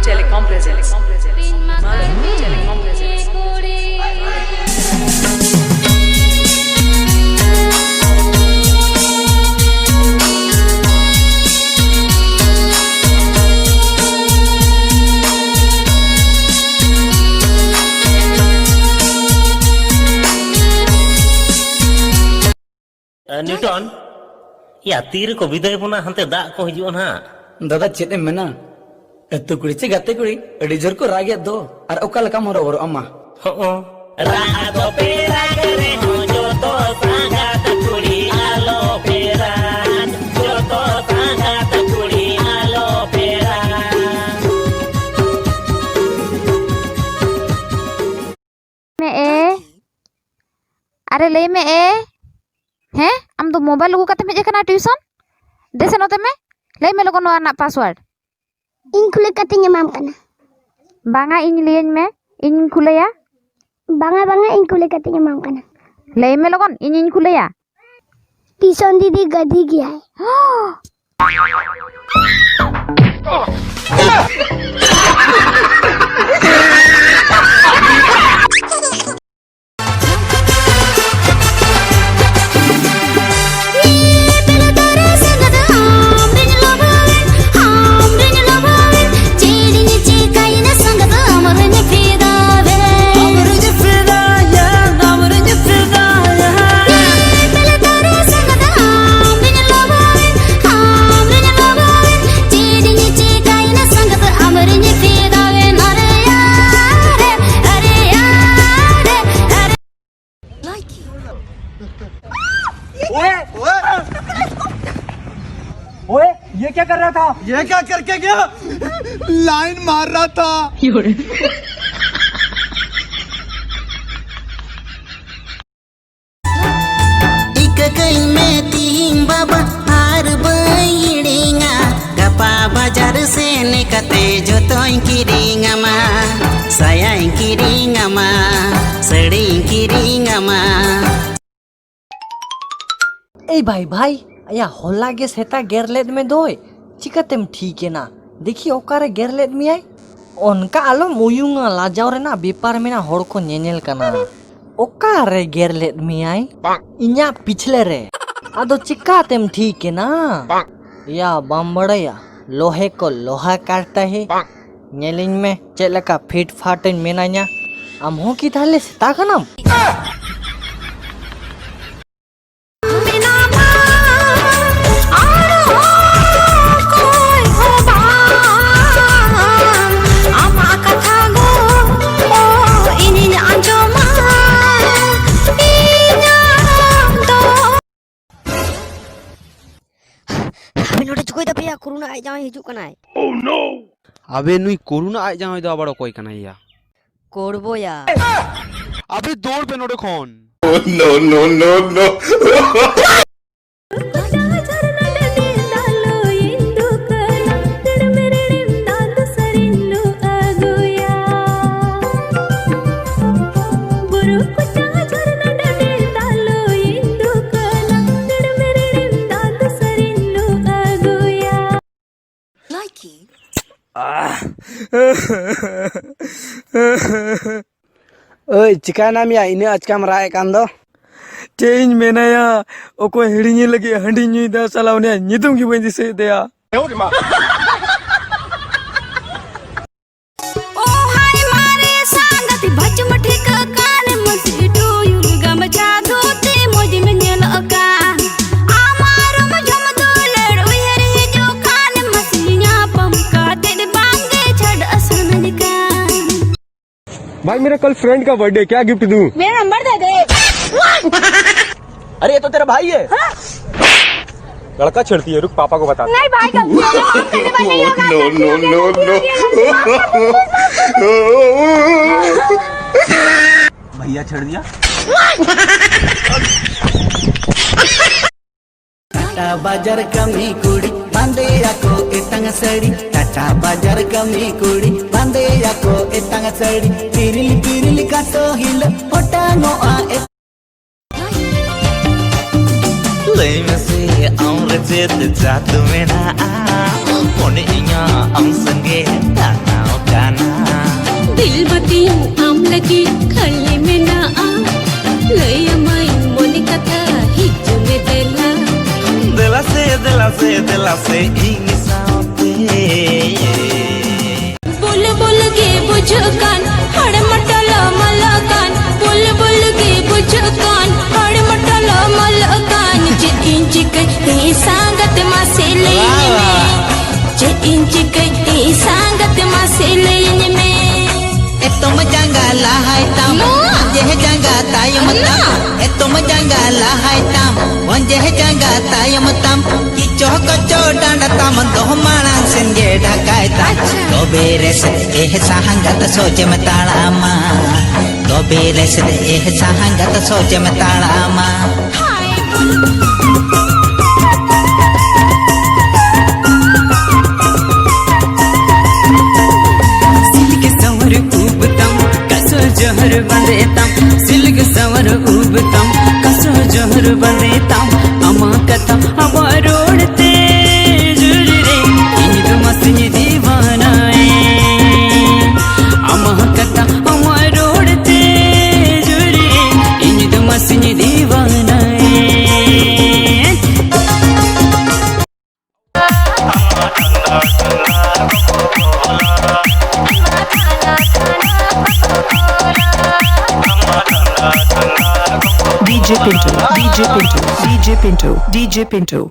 Telecom presents. Malavati Telecom presents. Newton या तीर को विदाय बना हंते दा को हिजुआ ना दादा चेत मेना अतु कुड़ी से गाते कुड़ी अड़ी जोर को रागिया दो और ओका लका मोर और अम्मा हो रागा दो पेरा करे हो जो तो सांगा तकुड़ी आलो पेरा जो तो सांगा तकुड़ी आलो पेरा में ए अरे ले में ए हैं आम तो मोबाइल लगू कते में जेकना ट्यूशन देसे नोते में ले में लोगो नोआ ना पासवर्ड इन खुले कते ñamam kana बांगा इन लेन में इन खुलेया banga इन खुले कते ñamam kana ले में लोगन इन खुलेया ट्यूशन दीदी गधी गया है ओए ये क्या कर रहा था ये क्या करके गया लाइन मार रहा था इककई में तीन बाबा हार बइड़ेंगा गपा बाजार से निकते जो तो किरिंगा मा साया किरिंगा मा सड़ी किरिंगा मा ए भाई भाई या होला गे सेता गेरलेट में दोय चिकातेम ठीक है ना देखी ओकारे गेरलेट में आई उनका आलो मुयुंगा लाजाव रे ना बेपार में ना होड़ को नेनेल कना ओकारे गेरलेट में आई इन्या पिछले रे आदो चिकातेम ठीक है ना या बम्बड़या लोहे को लोहा काटता है नेलिंग में चलका फिट फाटन मेना냐 am ho ki thale seta kanam corona आई जाए हिजू कनाय ओह नो अबे नुई कोरोना आई जाए दो बड़ो कोई कनाइया कोरबो या अबे दौड़ पे नोडे खोन नो नो नो नो ओए चिका नाम या इने अचकाम राय कान दो तेज मेनाया ओको हिड़िनी लगी हंडी न्यूई दा सालावने निदुम की बंदी से दया ओ हाय मारे सांगति भच मठे का कान मसी डू युल गम जादू ते मोदी में नेल अका आमार मजम दुलड़ उहर ही जो कान मसीया पम का ते बांगे छड़ असन निका भाई मेरा कल फ्रेंड का बर्थडे क्या गिफ्ट दूं मेरा नंबर दे दे अरे ये तो तेरा भाई है लड़का छेड़ती है रुक पापा को बता नहीं भाई का नो नो नो नो भैया छेड़ दिया टाटा बाजार कमी कुड़ी बांधे को एतंग सड़ी टाटा बाजार कमी कुड़ी बांधे को एतंग सड़ी पिरिल का तो हिल होटांगो आ ले में से आउर जेत जात में ना आ कोने इया आम संगे ताना दिल बतियों आम लगी खले में ना आ लया माई मोनी कथा हिजू में देला दिला से इन साथे बोल बोल के बुझकान हड़ मटल मलकान बोल बोल के बुझकान हड़ मटल मलकान जे इंच के सांगत मा से लेने में जे इंच के सांगत मा से लेने में तुम जंगला है तम यह जंगा तायम तम तुम जंगला है तम यह जंगा तायम तम कि चौक चौडांड तम दो माना सिंगे ढकाय तम तो बेरे से एह सहंगत सोच में ताड़ा मा तो बेरे से एह सहंगत सोच में ताड़ा मा जहर बंदेतम सिल्क सवर उबतम कसो जहर बंदेतम अमा कथा हवा रोड़ते जुरी रे इन मसनी दीवानाए अमा कथा हवा रोड़ते जुरी रे इन मसनी दीवानाए DJ Pinto, DJ Pinto, DJ Pinto, DJ Pinto.